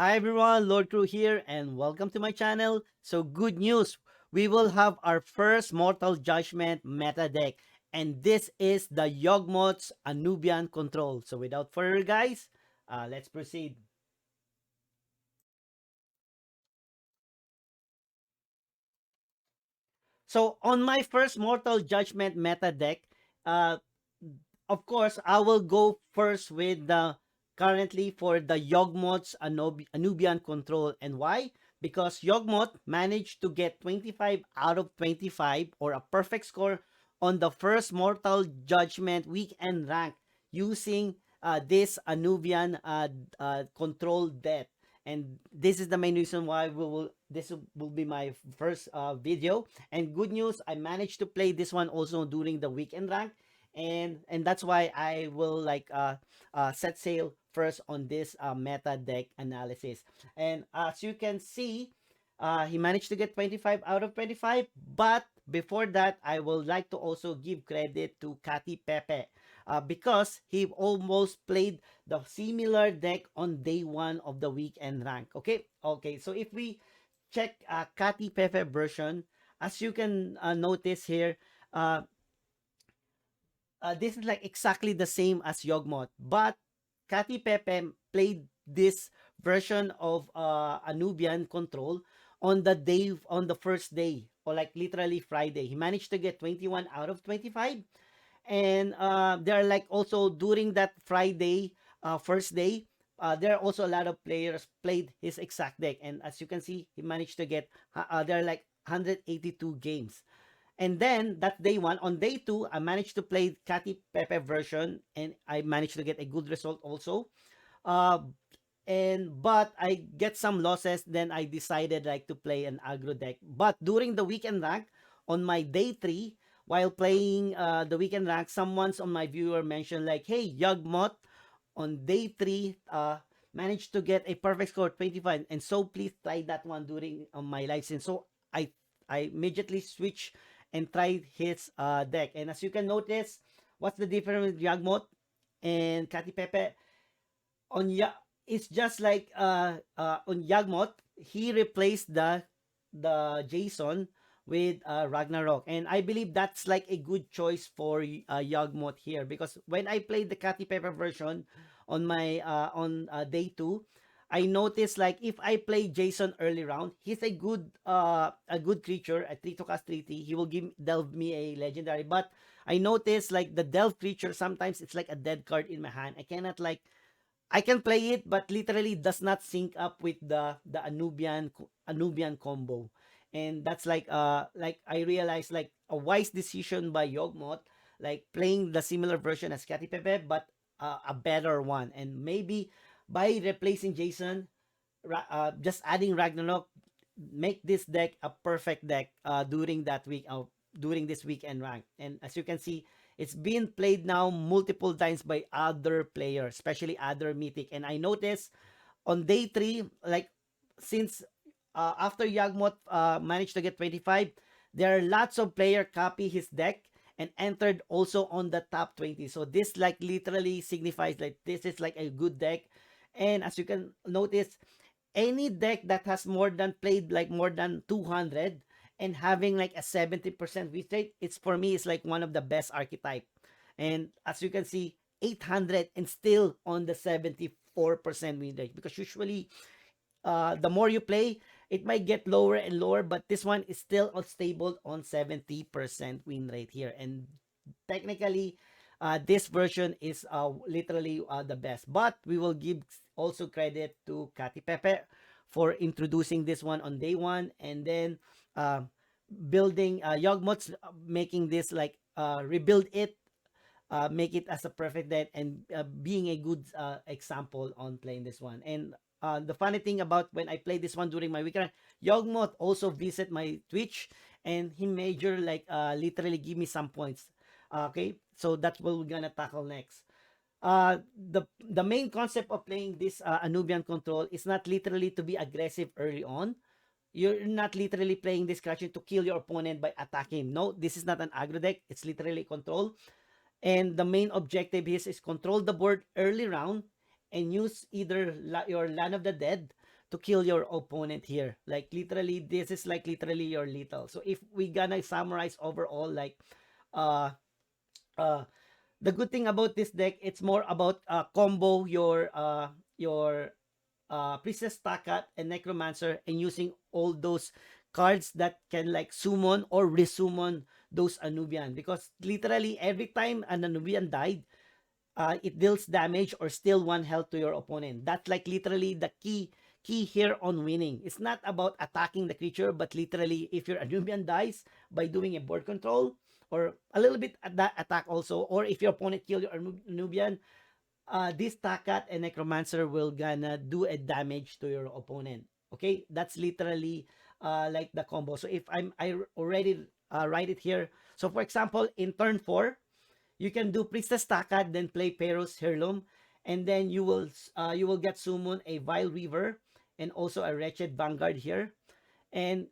Hi everyone, Lord Crew here and welcome to my channel. So good news, we will have our first Mortal Judgment meta deck and this is the Yawgmoth's Anubian Control. So without further guys, let's proceed. So on my first Mortal Judgment meta deck, uh, of course, I will go first with the currently for the Yawgmoth's Anubian Control. And why? Because Yawgmoth managed to get 25 out of 25 or a perfect score on the first Mortal Judgment weekend rank using this Anubian control death. And this is the main reason why this will be my first video. And good news, I managed to play this one also during the weekend rank, and that's why I will set sail first on this meta deck analysis. And as you can see, he managed to get 25 out of 25. But before that, I would like to also give credit to Kati Pepe, because he almost played the similar deck on day one of the weekend rank. Okay. So if we check Kati Pepe version, as you can notice here, uh, this is like exactly the same as Yawgmoth, but Kati Pepe played this version of Anubian Control on the first day, or like literally Friday. He managed to get 21 out of 25, and there are like also during that Friday first day, there are also a lot of players played his exact deck, and as you can see, he managed to get there are like 182 games. And then that day one, on day two, I managed to play Kati Pepe version and I managed to get a good result also. Uh, but I get some losses. Then I decided like to play an aggro deck. But during the weekend rank, on my day three, while playing the weekend rank, someone's on my viewer mentioned like, "Hey, Yawgmoth, on day three, managed to get a perfect score 25, and so please try that one during my live stream." So I immediately switched and tried his deck. And as you can notice, what's the difference with Yawgmoth and Kati Pepe? On ya it's just like on Yawgmoth, he replaced the Jason with Ragnarok, and I believe that's like a good choice for Yawgmoth here, because when I played the Katy Pepper version on my on day two, I noticed like if I play Jason early round, he's a good creature, a 3 to cast 3 he will give delve me a legendary. But I noticed like the delve creature, sometimes it's like a dead card in my hand. I can play it, but literally does not sync up with the Anubian combo, and that's like I realized like a wise decision by Yawgmoth, like playing the similar version as Katy Pepe, but a better one, and maybe by replacing Jason, just adding Ragnarok, make this deck a perfect deck during that week during this weekend rank. And as you can see, it's been played now multiple times by other players, especially other mythic. And I noticed on day three, like since after Yawgmoth managed to get 25, there are lots of player copy his deck and entered also on the top 20. So this like literally signifies like this is like a good deck. And as you can notice, any deck that has more than played like more than 200 and having like a 70% win rate, it's for me it's like one of the best archetype. And as you can see, 800 and still on the 74% win rate, because usually the more you play, it might get lower and lower, but this one is still unstable on 70% win rate here. And technically, this version is literally the best. But we will give also credit to Katy Pepe for introducing this one on day one, and then uh, building Yawgmoth's making this like rebuild it, make it as a perfect deck, and being a good example on playing this one. And the funny thing about when I played this one during my weekend, Yawgmoth also visit my Twitch, and he major like literally give me some points. Okay, so that's what we're gonna tackle next. The main concept of playing this Anubian control is not literally to be aggressive early on. You're not literally playing this scratching to kill your opponent by attacking him. No, this is not an aggro deck. It's literally control. And the main objective is control the board early round and use either your Land of the Dead to kill your opponent here. Like literally, this is like literally your lethal. So if we gonna summarize overall, like uh uh the good thing about this deck, it's more about combo your Priestess Takat and Necromancer, and using all those cards that can like summon or resummon those Anubian, because literally every time an Anubian died, it deals damage or still one health to your opponent. That's like literally the key here on winning. It's not about attacking the creature, but literally if your Anubian dies by doing a board control or a little bit at that attack also, or if your opponent kill your Anubian, this Takat and Necromancer will gonna do a damage to your opponent. Okay, that's literally like the combo. So if I already write it here. So for example, in turn 4, you can do Priestess Takat, then play Peros Heirloom, and then you will get summon a Vile Reaver and also a Wretched Vanguard here. And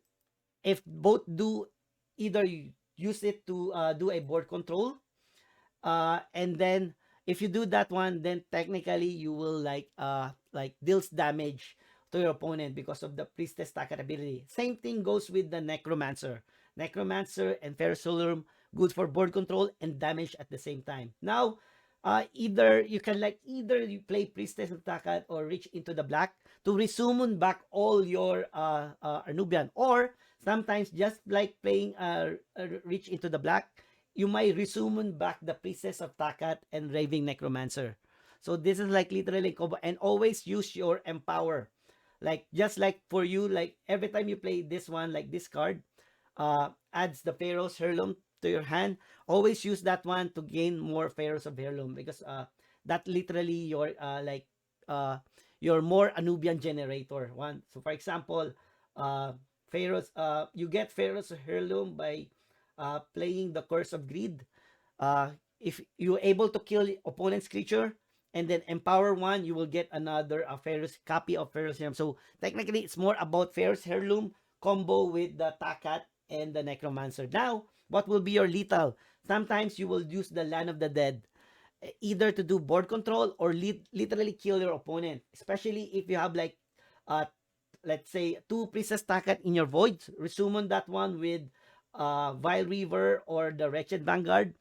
if both do, either you use it to do a board control, and then if you do that one, then technically you will like deals damage to your opponent because of the Priestess Takat ability. Same thing goes with the Necromancer. Necromancer and Ferrosolum, good for board control and damage at the same time. Now, either you can like either you play Priestess Takat or reach into the black to resummon back all your Arnubian, or sometimes just like playing reach into the black, you might resummon back the Priestess of Takat and Raving Necromancer. So this is like literally combo, and always use your Empower. Like just like for you, like every time you play this one, like this card, adds the Pharaoh's Heirloom to your hand. Always use that one to gain more Pharaohs of Heirloom, because that literally uh your more Anubian generator one. So for example, Pharaoh's you get Pharaoh's Heirloom by playing the Curse of Greed. If you're able to kill opponent's creature and then empower one, you will get another Pharaoh's copy of Pharaoh's Heirloom. So technically, it's more about Pharaoh's Heirloom combo with the Takat and the Necromancer. Now, what will be your lethal? Sometimes you will use the Land of the Dead, either to do board control or literally kill your opponent, especially if you have like uh let's say 2 Priestess Takat in your void. Resummon that one with Vile Reaver or the Wretched Vanguard,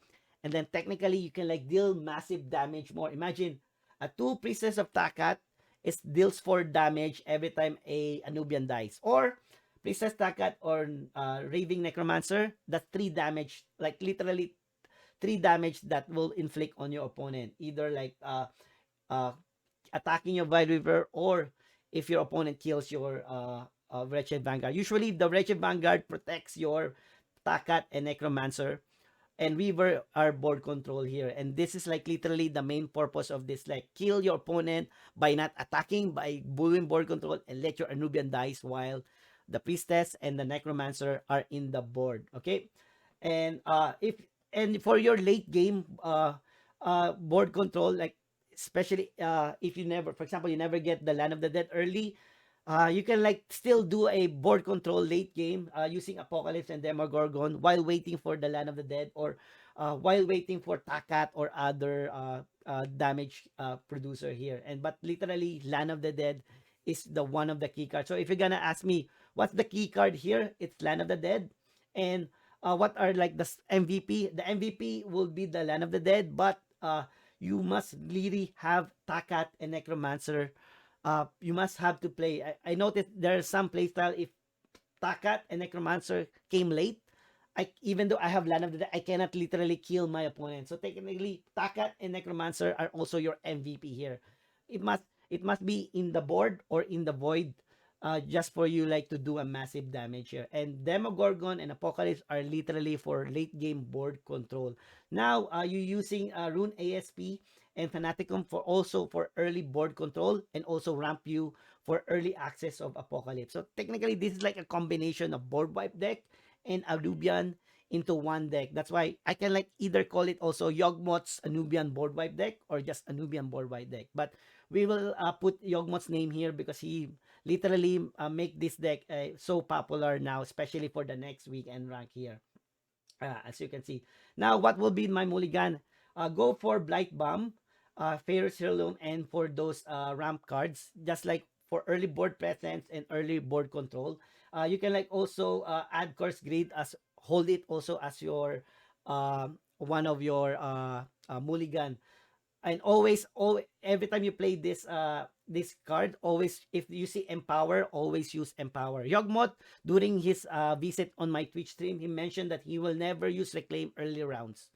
and then technically you can like deal massive damage more. Imagine a 2 Priestess of Takat is deals 4 damage every time a Anubian dies, or Priestess Takat or Raving Necromancer, that's 3 damage, like literally 3 damage that will inflict on your opponent, either like uh attacking your Vile River, or if your opponent kills your Wretched Vanguard. Usually, the Wretched Vanguard protects your Takat and Necromancer, and Weaver are board control here. And this is like literally the main purpose of this, like kill your opponent by not attacking, by bullying board control, and let your Anubian dies while the Priestess and the Necromancer are in the board. Okay, and if and for your late game board control, like especially if you never, for example, you never get the Land of the Dead early, you can like still do a board control late game using Apocalypse and Demogorgon while waiting for the Land of the Dead, or while waiting for Takat or other damage producer here. And but literally, Land of the Dead is the one of the key cards. So if you're gonna ask me what's the key card here, it's Land of the Dead. And what are like the MVP? The MVP will be the Land of the Dead, but you must really have Takat and Necromancer. You must have to play. I noticed there are some playstyle, if Takat and Necromancer came late, even though I have Land of the Dead, I cannot literally kill my opponent. So technically, Takat and Necromancer are also your MVP here. It must be in the board or in the void, just for you like to do a massive damage here. And Demogorgon and Apocalypse are literally for late game board control. Now, you using Rune ASP and Fanaticum for also for early board control, and also ramp you for early access of Apocalypse. So technically, this is like a combination of board wipe deck and Anubian into one deck. That's why I can like either call it also Yawgmoth's Anubian board wipe deck or just Anubian board wipe deck. But we will put Yawgmoth's name here because he literally make this deck so popular now, especially for the next weekend rank here. As you can see. Now, what will be my mulligan? Go for Blight Bomb, Fairy's Heirloom, and for those ramp cards, just like for early board presence and early board control. You can like also add course grid as hold it also as your one of your mulligan. And always, every time you play this card, always, if you see empower, always use empower. Yawgmoth, during his visit on my Twitch stream, he mentioned that he will never use reclaim early rounds.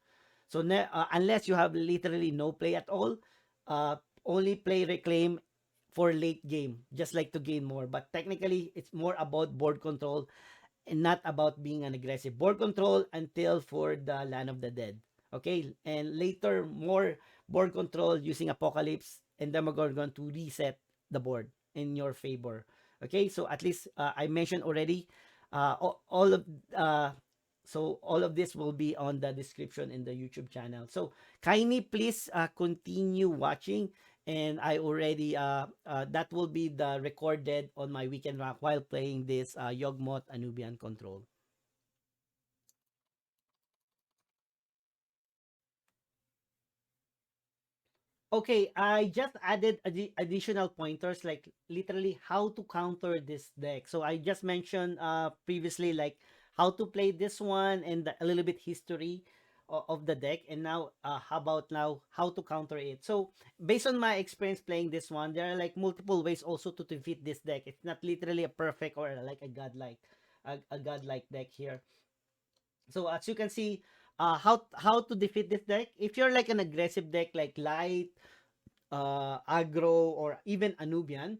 So unless you have literally no play at all, uh, only play reclaim for late game, just like to gain more. But technically, it's more about board control and not about being an aggressive. Board control until for the Land of the Dead. Okay, and later more board control using Apocalypse and Demogorgon to reset the board in your favor. Okay, so at least I mentioned already all of all of this will be on the description in the YouTube channel. So kindly please continue watching, and I already that will be the recorded on my weekend rank while playing this Yawgmoth Anubian control. Okay, I just added additional pointers, like literally how to counter this deck. So I just mentioned previously like how to play this one and a little bit history of the deck, and now how about now how to counter it. So based on my experience playing this one, there are like multiple ways also to defeat this deck. It's not literally a perfect or like a godlike a godlike deck here. So as you can see, how to defeat this deck. If you're like an aggressive deck like light, aggro, or even Anubian,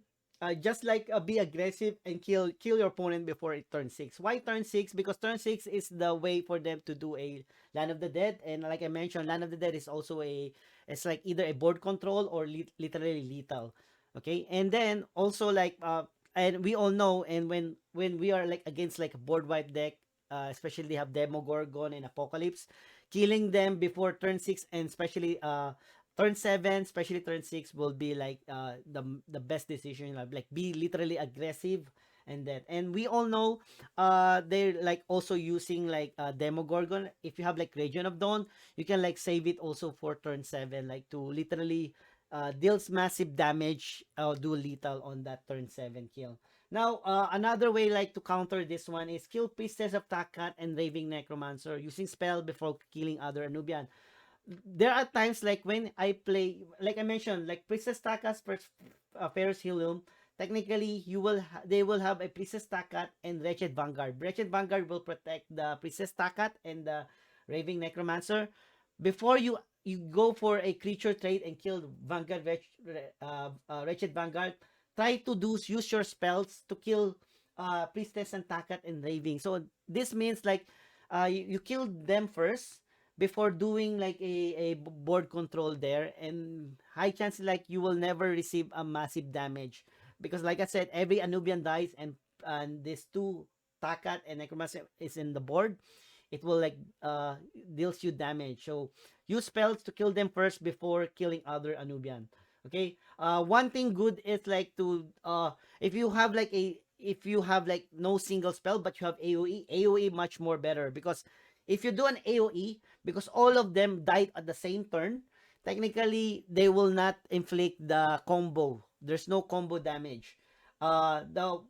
just like be aggressive and kill your opponent before it turns six. Why turn six? Because turn six is the way for them to do a Land of the Dead, and like I mentioned, Land of the Dead is also it's like either a board control or literally lethal. Okay, and then also like and we all know, and when we are like against like a board wipe deck, especially they have Demogorgon and Apocalypse, killing them before turn six, and especially turn seven, especially turn six, will be like the best decision. Like be literally aggressive, and that. And we all know they're like also using like Demogorgon. If you have like Region of Dawn, you can like save it also for turn seven, like to literally deals massive damage, do lethal on that turn seven kill. Now, another way like to counter this one is kill Priestess of Takat and Raving Necromancer using spell before killing other Anubian. There are times like when I play, like I mentioned, like Princess Taka's first Ferris Heirloom. Technically, they will have a Princess Takat and Wretched Vanguard. Wretched Vanguard will protect the Princess Takat and the Raving Necromancer. Before you go for a creature trade and kill Vanguard Wretched Vanguard, try to use your spells to kill Priestess and Takat and Raving. So this means like you kill them first before doing like a board control there, and high chance like you will never receive a massive damage, because like I said, every Anubian dies, and these two Takat and Necromancer is in the board, it will like deals you damage. So use spells to kill them first before killing other Anubian. Okay, one thing good is like to if you have like no single spell but you have AoE much more better, because if you do an AoE, because all of them died at the same turn, technically they will not inflict the combo. There's no combo damage. The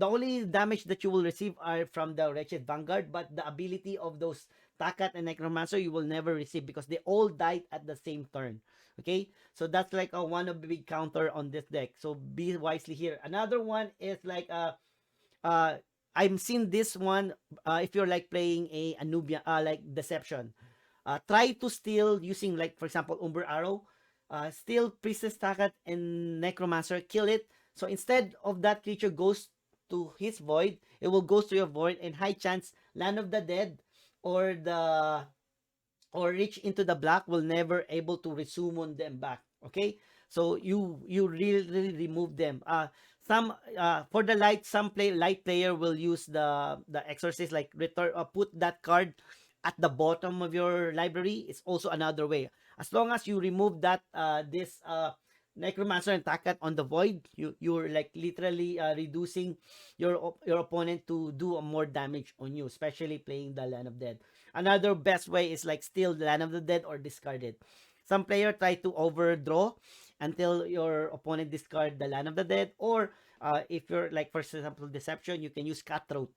only damage that you will receive are from the Wretched Vanguard, but the ability of those Takat and Necromancer you will never receive because they all died at the same turn. Okay, so that's like a one of the big counter on this deck. So be wisely here. Another one is like uh I'm seeing this one if you're like playing a Anubian like Deception. Try to steal using like for example Umber Arrow. Steal Priestess Takat and Necromancer, kill it. So instead of that creature goes to his void, it will go to your void, and high chance Land of the Dead or the or reach into the black will never able to resummon them back. Okay, so you really remove them. Some for the light, some light player will use the exorcist, like return put that card at the bottom of your library. It's also another way. As long as you remove that this necromancer and takat on the void, you're like literally reducing your opponent to do more damage on you, especially playing the Land of Dead. Another best way is like steal the Land of the Dead or discard it. Some player try to overdraw until your opponent discard the Land of the Dead, or if you're like, for example, Deception, you can use Cutthroat.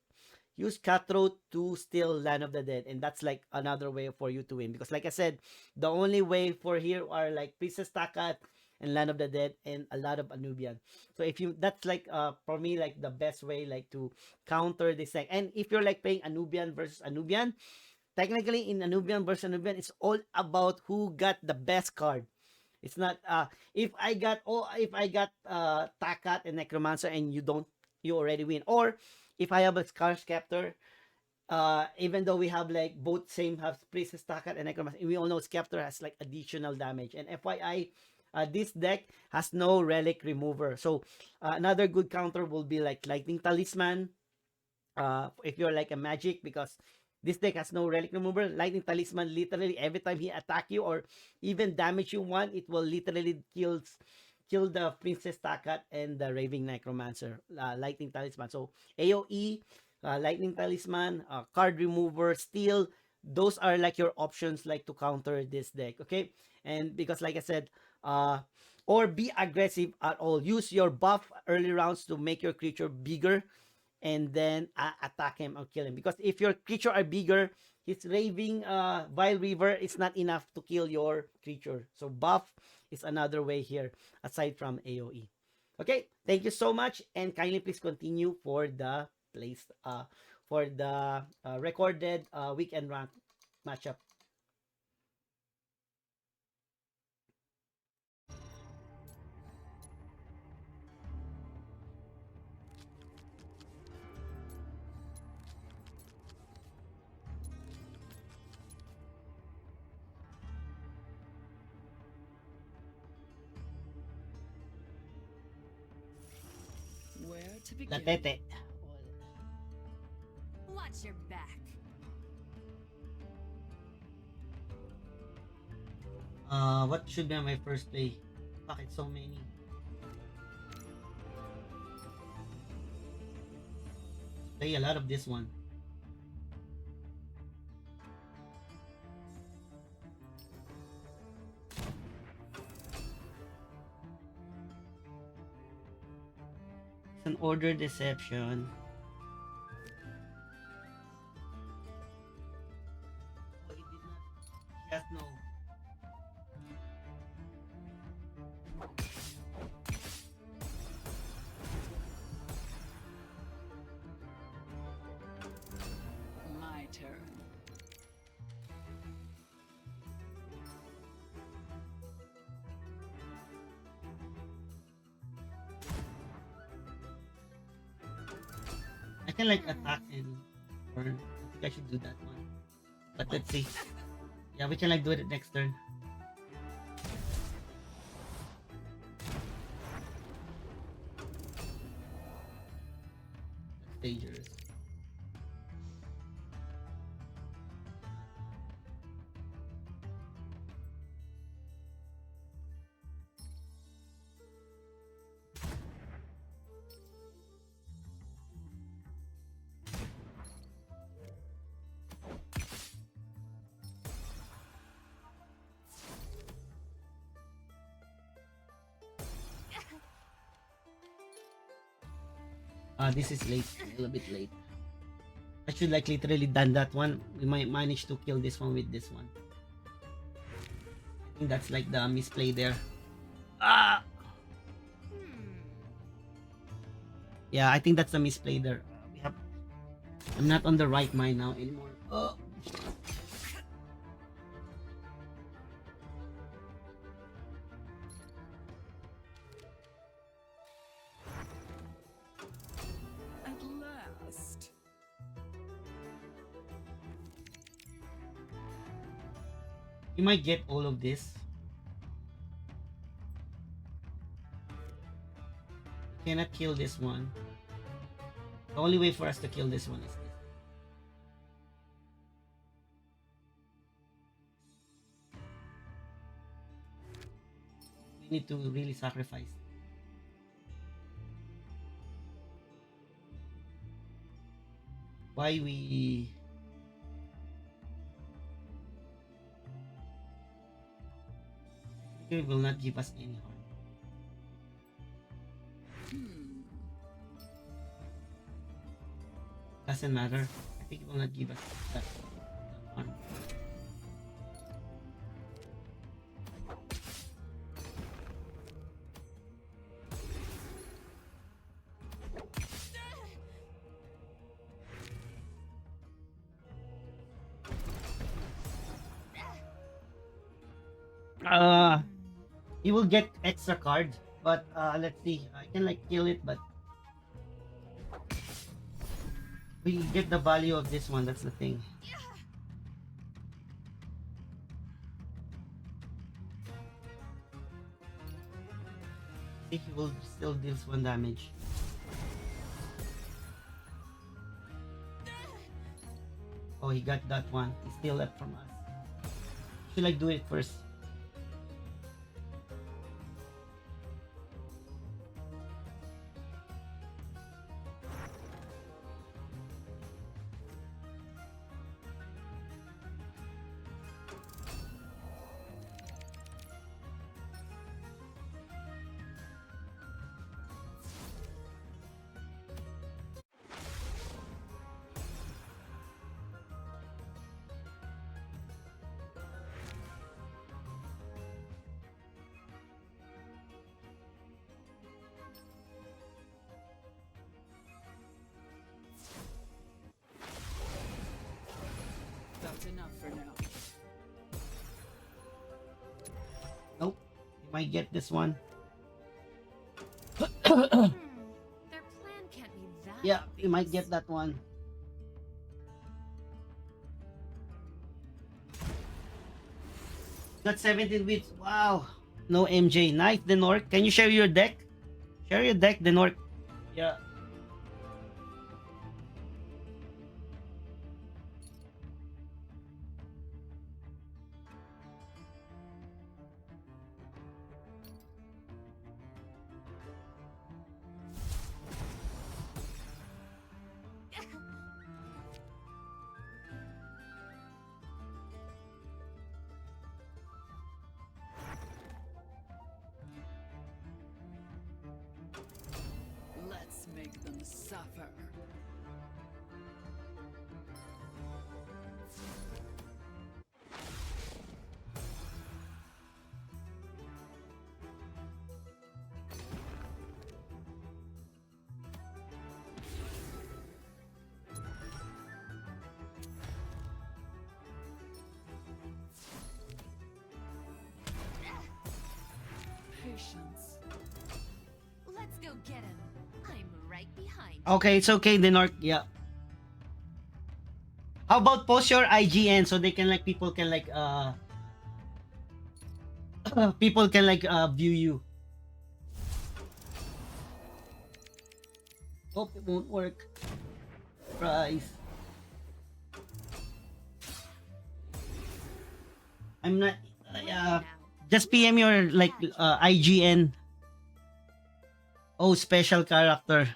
Use Cutthroat to steal Land of the Dead, and that's like another way for you to win. Because like I said, the only way for here are like Princess Takat and Land of the Dead and a lot of Anubian. So if you, that's like for me like the best way like to counter this thing. And if you're like playing Anubian versus Anubian, technically in Anubian versus Anubian, it's all about who got the best card. It's not if I got Takat and Necromancer and you don't, you already win. Or if I have a Scar Scepter, even though we have like both same have Priestess Takat and Necromancer, we all know Scepter has like additional damage. And FYI, this deck has no relic remover. So another good counter will be like Lightning Talisman, if you're like a magic, because this deck has no relic remover. Lightning Talisman, literally every time he attack you or even damage you one, it will literally kill the Princess Takat and the Raving Necromancer. Lightning Talisman. So AoE, Lightning Talisman, card remover, steal, those are like your options like to counter this deck. Okay, and because like I said, or be aggressive at all. Use your buff early rounds to make your creature bigger and then attack him or kill him. Because if your creature are bigger, his raving Vile River is not enough to kill your creature. So buff is another way here aside from AoE. Okay, thank you so much, and kindly please continue for the place for the recorded weekend rank matchup. Where to La begin? Tete. Watch your back. What should be my first play? Bakit so many? Play a lot of this one. It's an order deception. Oh, it did not. Just no. My turn. I can like attack and burn. I think I should do that one. But let's see. Yeah, we can like do it next turn. That's dangerous. This is late. A little bit late. I should like literally done that one. We might manage to kill this one with this one. I think that's like the misplay there. Ah! Yeah, I think that's the misplay there. We have. I'm not on the right mind now anymore. Oh. At last. You might get all of this. You cannot kill this one. The only way for us to kill this one is this. We need to really sacrifice. Why we... It will not give us any harm. doesn't matter. I think it will not give us that one. He will get extra card, but let's see. I can like kill it, but we get the value of this one. That's the thing. See, he will still deals 1 damage. Oh, he got that one. He's still left from us. Should like do it first. That's enough for now. Nope. He might get this one. Their plan can't be that Yeah, he might obvious. get that one. Got 17 wins. Wow. No MJ. Nice, Denork. Can you share your deck? Share your deck, Denork. Yeah. Let's make them suffer. Patience. Let's go get him. I'm right behind. Okay, it's okay, Denork. Yeah. How about post your IGN so they can like people can like people can like view you. Hope it won't work. Surprise. I'm not Now, just PM your like IGN. Oh, special character.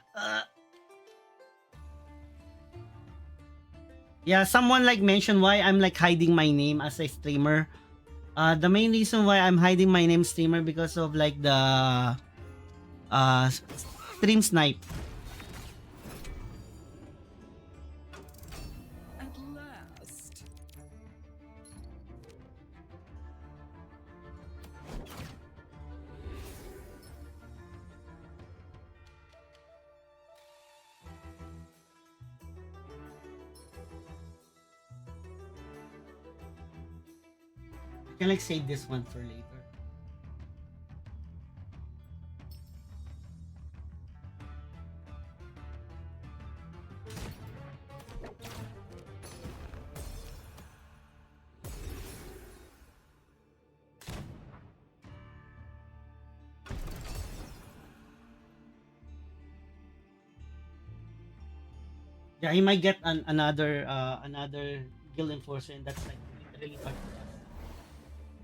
Yeah, someone like mentioned why I'm like hiding my name as a streamer. The main reason why I'm hiding my name streamer because of like the stream snipe. At last. I can like save this one for later. Yeah, he might get another guild enforcer, and that's like literally hard for us.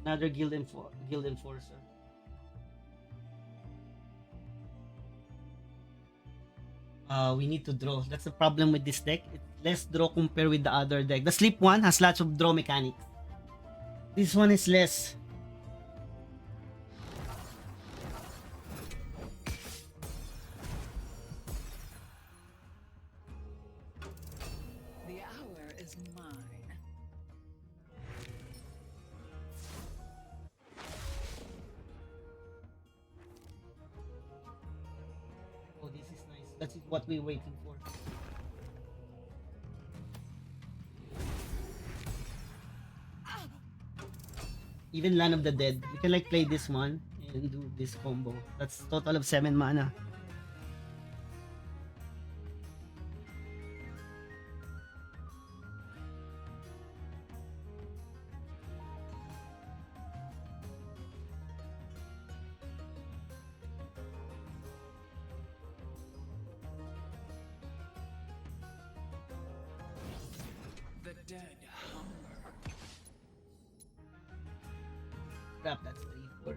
Another guild enforcer. We need to draw. That's the problem with this deck. It's less draw compared with the other deck. The sleep one has lots of draw mechanics. This one is less. That's what we're waiting for. Even Land of the Dead, we can like play this one and do this combo. That's total of 7 mana. The dead hunger. Crap, that's 3-4.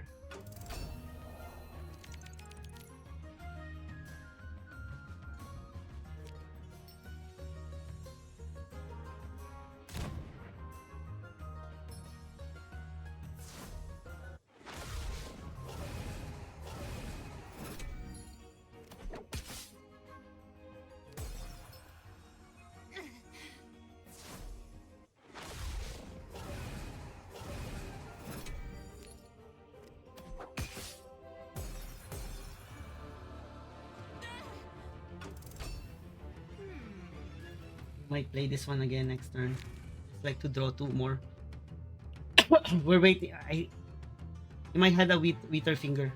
Might play this one again next turn. Just like to draw 2 more. We're waiting. You might have a Wither Finger.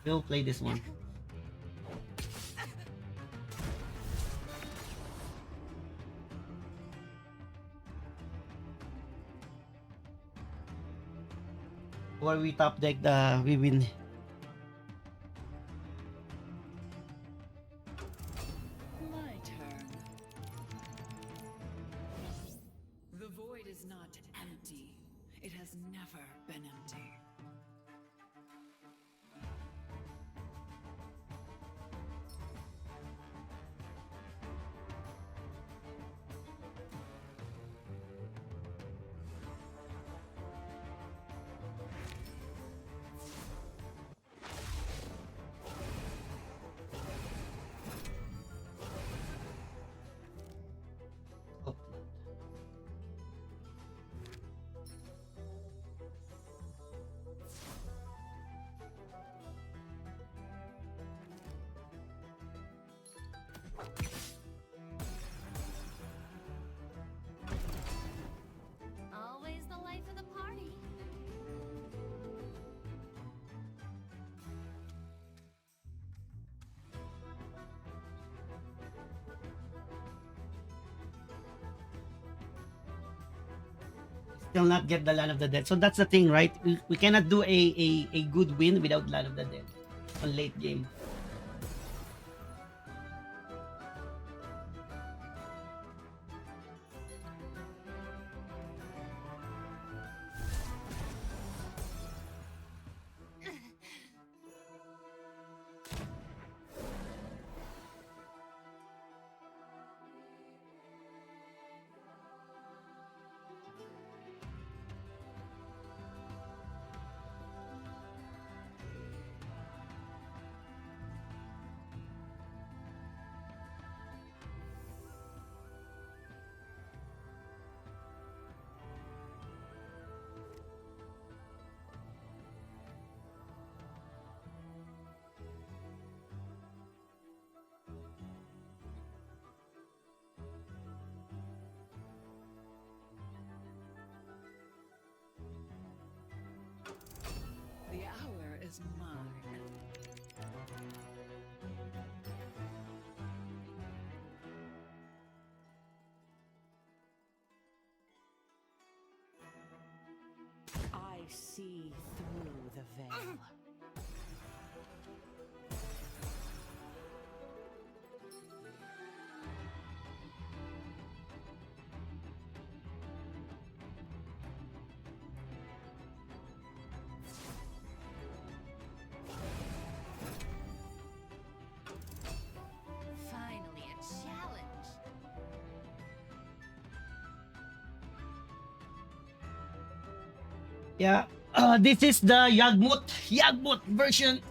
We'll play this one. Or we top deck we win. My turn. The void is not empty. It has never been empty. Oh. Always the life of the party. Still not get the Land of the Dead. So that's the thing, right? We cannot do a good win without Land of the Dead on late game. The hour is mine. I see through the veil. Finally, a challenge. Yeah. This is the Yawgmoth version.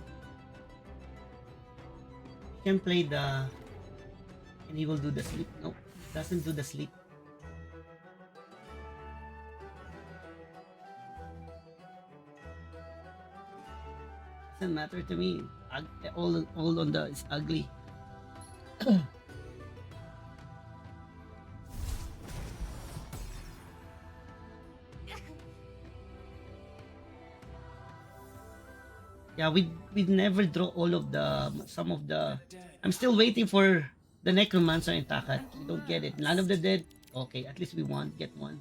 You can play the and he will do the sleep. No, doesn't do the sleep. Doesn't matter to me. All on the is ugly. Yeah, we never draw all of the some of the. I'm still waiting for the Necromancer and Takat. We don't get it. Land of the Dead. Okay, at least we won. Get one.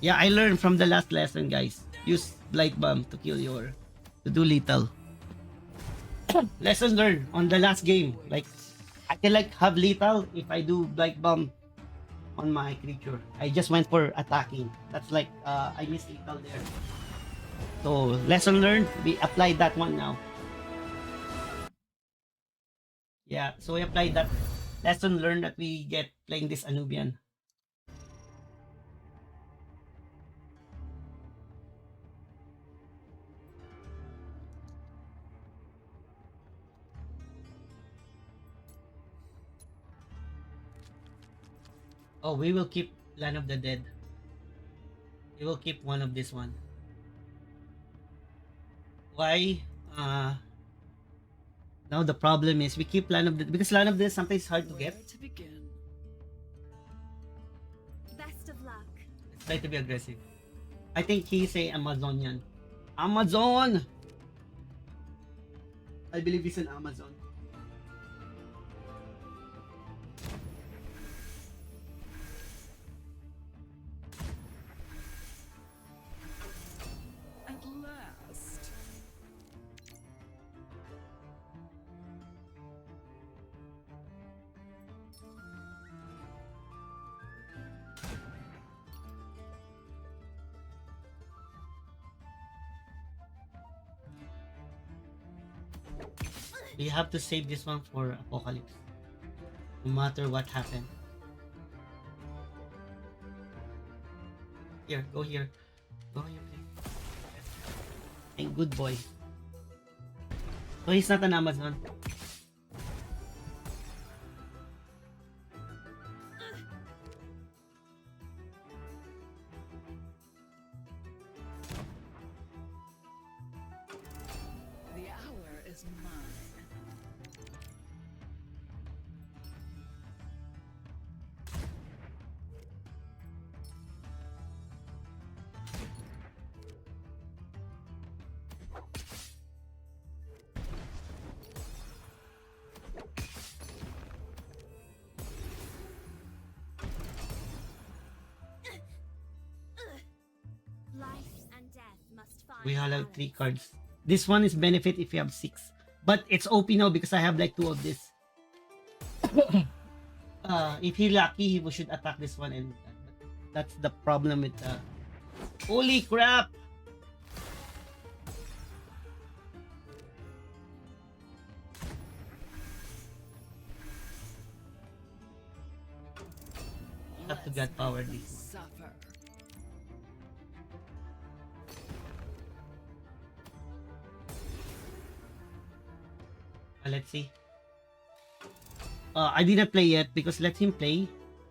Yeah, I learned from the last lesson, guys. Use Blight Bomb to kill to do lethal. Lesson learned on the last game. Like, I can like have lethal if I do Blight Bomb on my creature. I just went for attacking. That's like, I missed lethal there. So, lesson learned. We applied that one now. Yeah, so we applied that lesson learned that we get playing this Anubian. Oh, we will keep Land of the Dead. We will keep one of this one. Why? Now the problem is we keep Land of the because Land of the Dead sometimes hard to get. Where to begin? Best of luck. Let's try to be aggressive. I think he's a Amazonian. Amazon! I believe he's an Amazon. At last. We have to save this one for Apocalypse. No matter what happened. Here, go here. Go here, please. And good boy. So he's not an Amazon. The hour is mine. Life and death must find We have like balance. 3 cards. This one is benefit if you have 6. But it's OP now because I have like 2 of this. If he lucky, he should attack this one and that's the problem with holy crap! You have to Let's get power make them this. suffer. Let's see. I didn't play yet because let him play.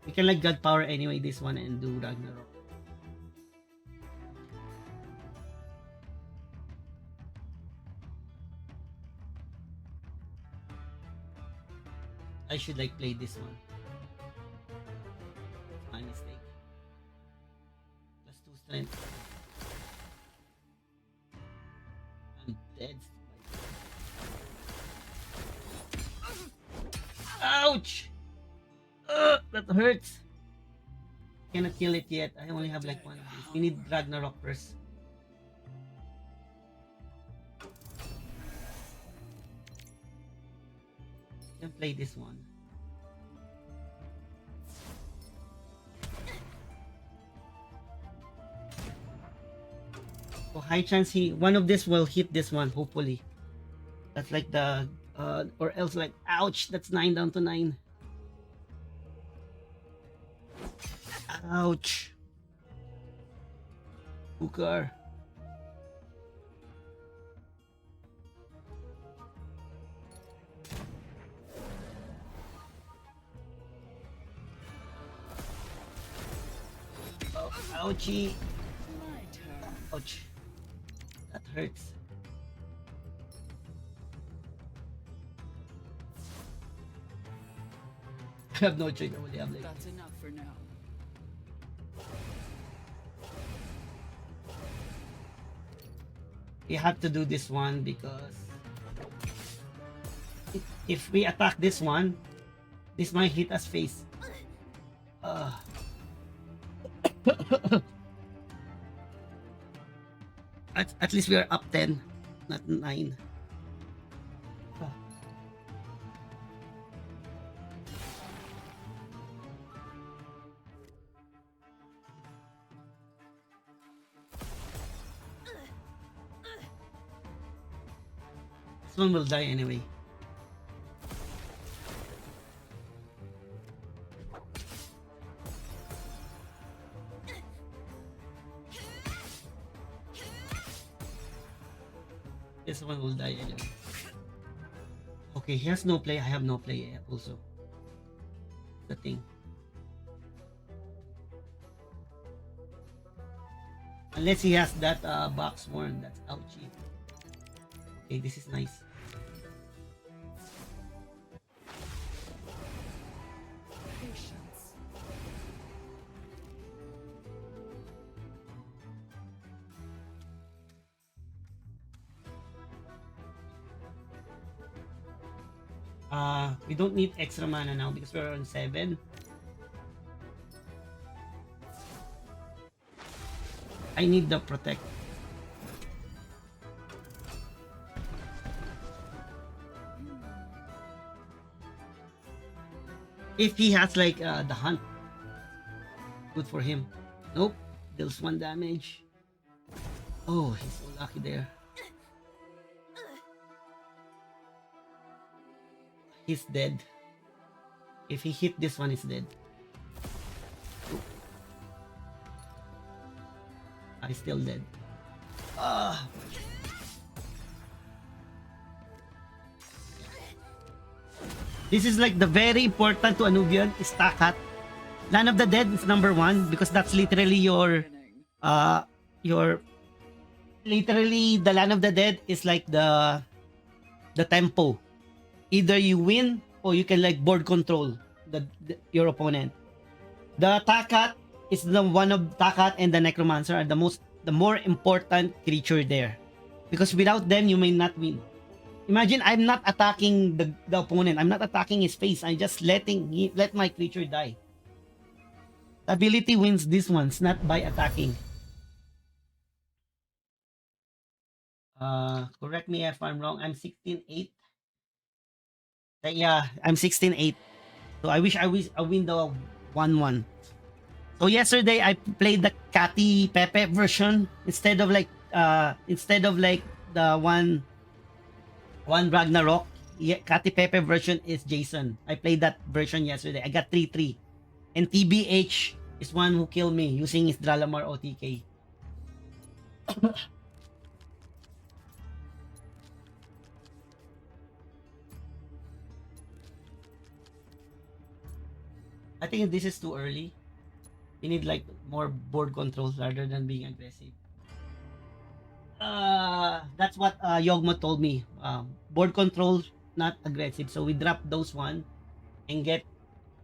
We can like God power anyway this one and do Ragnarok. I should like play this one. My mistake. +2 strength. I'm dead. Ouch! That hurts. Cannot kill it yet. I only have like one of these. We need Ragnarok first. play this one. So high chance one of this will hit this one, hopefully. That's like the or else like ouch, that's 9 down to 9. Ouch. Hooker. Oh, ouchie. My turn. Ouch. That hurts. I have no choice. I only have like That's enough for now. we have to do this one because if we attack this one, this might hit us face. At least we are up 10, not 9. This one will die anyway. This one will die anyway. Okay, he has no play. I have no play also. The thing. Unless he has that box worm. That's ouchie. Okay, this is nice. Patience. We don't need extra mana now because we're on 7. I need the protect. If he has like the hunt, good for him. Nope, deals 1 damage. Oh, he's so lucky there. He's dead. If he hit this one, he's dead. He's still dead. This is like the very important to Anubian is Takat. Land of the Dead is number 1 because that's literally your literally the Land of the Dead is like the tempo. Either you win or you can like board control your opponent. The Takat is the one of Takat and the Necromancer are the more important creature there. Because without them you may not win. Imagine I'm not attacking the opponent. I'm not attacking his face. I'm just let my creature die. The ability wins these ones, not by attacking. Correct me if I'm wrong. I'm 16-8. Yeah, I'm 16-8. So I wish I win the 1-1. So yesterday I played the Catty Pepe version instead of like the one Ragnarok. Yeah, Catty Pepe version is Jason. I played that version yesterday. I got 3-3. And TBH is one who killed me using his Dralamar OTK. I think this is too early. We need like more board controls rather than being aggressive. That's what Yawgmoth told me. Board control, not aggressive. So we drop those one and get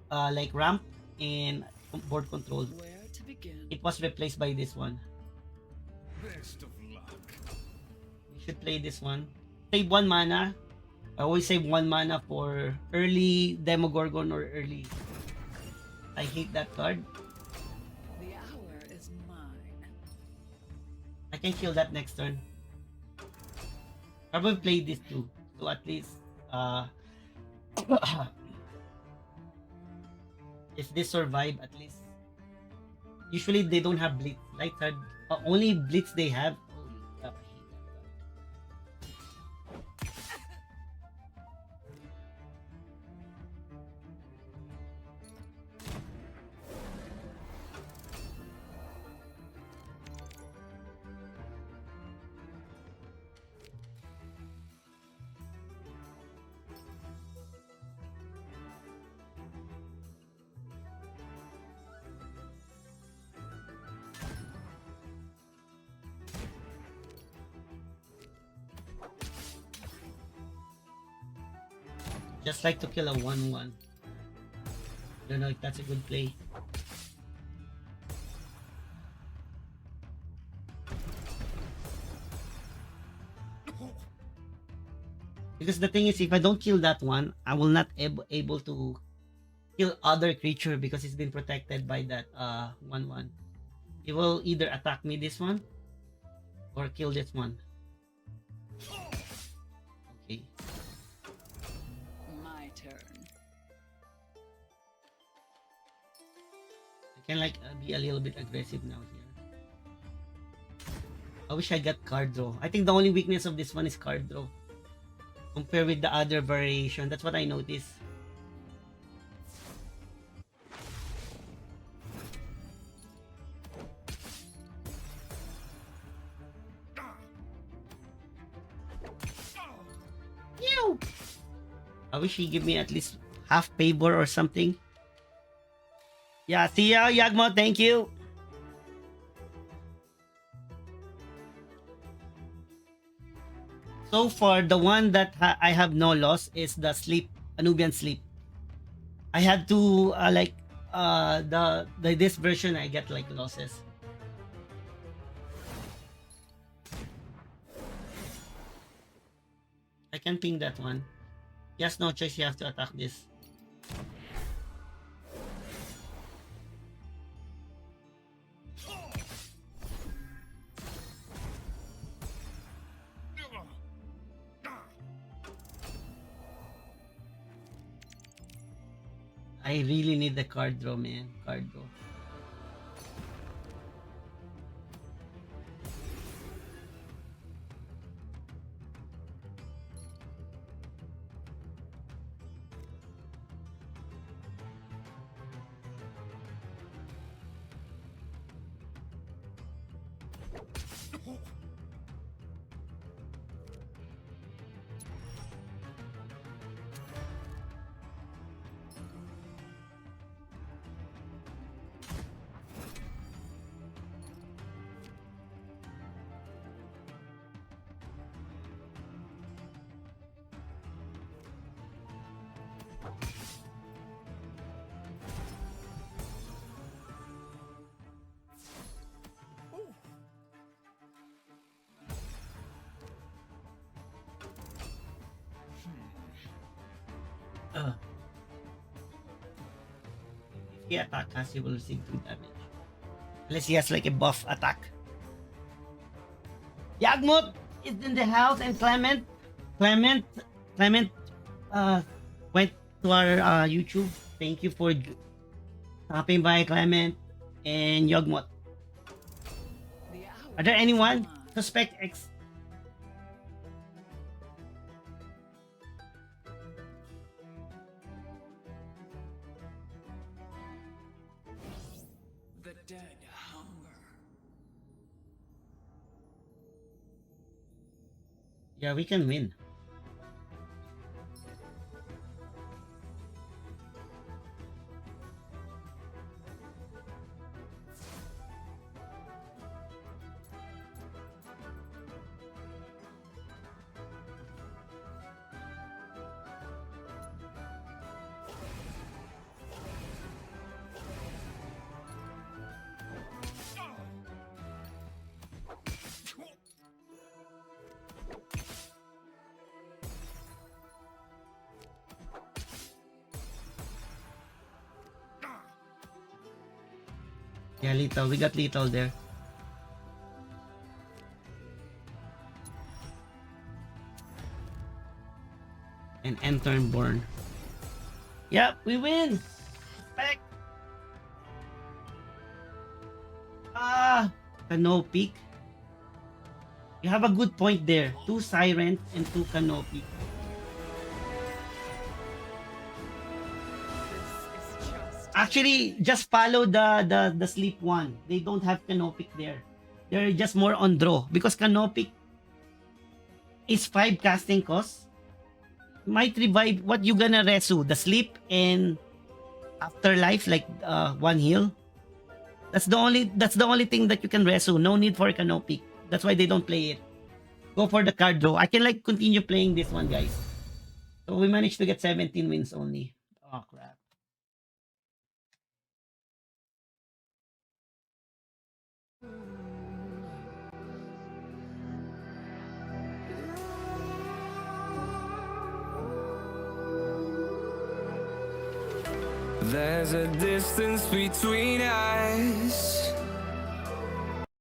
like ramp and board control. Where to begin? It was replaced by this one. Best of luck. We should play this one. Save 1 mana. I always save 1 mana for early Demogorgon or early. I hate that card. The hour is mine. I can kill that next turn. Probably play this too. So at least If they survive, at least. Usually they don't have blitz. Lights are only blitz they have. Holy crap, I hate that card. Just like to kill a 1-1. Don't know if that's a good play. Because the thing is, if I don't kill that one, I will not able to kill other creature because it's been protected by that 1-1. It will either attack me this one or kill this one. Okay. My turn. I can like be a little bit aggressive now here. I wish I got card draw. I think the only weakness of this one is card draw. Compared with the other variation. That's what I noticed. Ew! I wish he give me at least half favor or something. Yeah, see ya, Yawgmoth. Thank you. So far, the one that I have no loss is the sleep, Anubian sleep. I had to this version I get like losses. I can ping that one. Yes, no choice. You have to attack this. I really need the card draw, man. Card draw. If he attack us, he will receive 2 damage. Unless he has like a buff attack. Yawgmoth is in the house and Clement went to our YouTube. Thank you for stopping by, Clement and Yawgmoth. The hour Are there has anyone? come. Suspect X. The dead hunger. Yeah, we can win. Yeah, lethal. We got lethal there. And Enter Born. Yep, we win. Back. Canopy. You have a good point there. 2 Sirens and 2 Canopy. This is just Actually, just follow the sleep one. They don't have Canopic there. They're just more on draw. Because Canopic is 5 casting cost. Might revive what you gonna resu. The sleep and afterlife, like 1 heal. That's the only thing that you can resu. No need for Canopic. That's why they don't play it. Go for the card draw. I can like continue playing this one, guys. So we managed to get 17 wins only. Oh crap. There's a distance between us.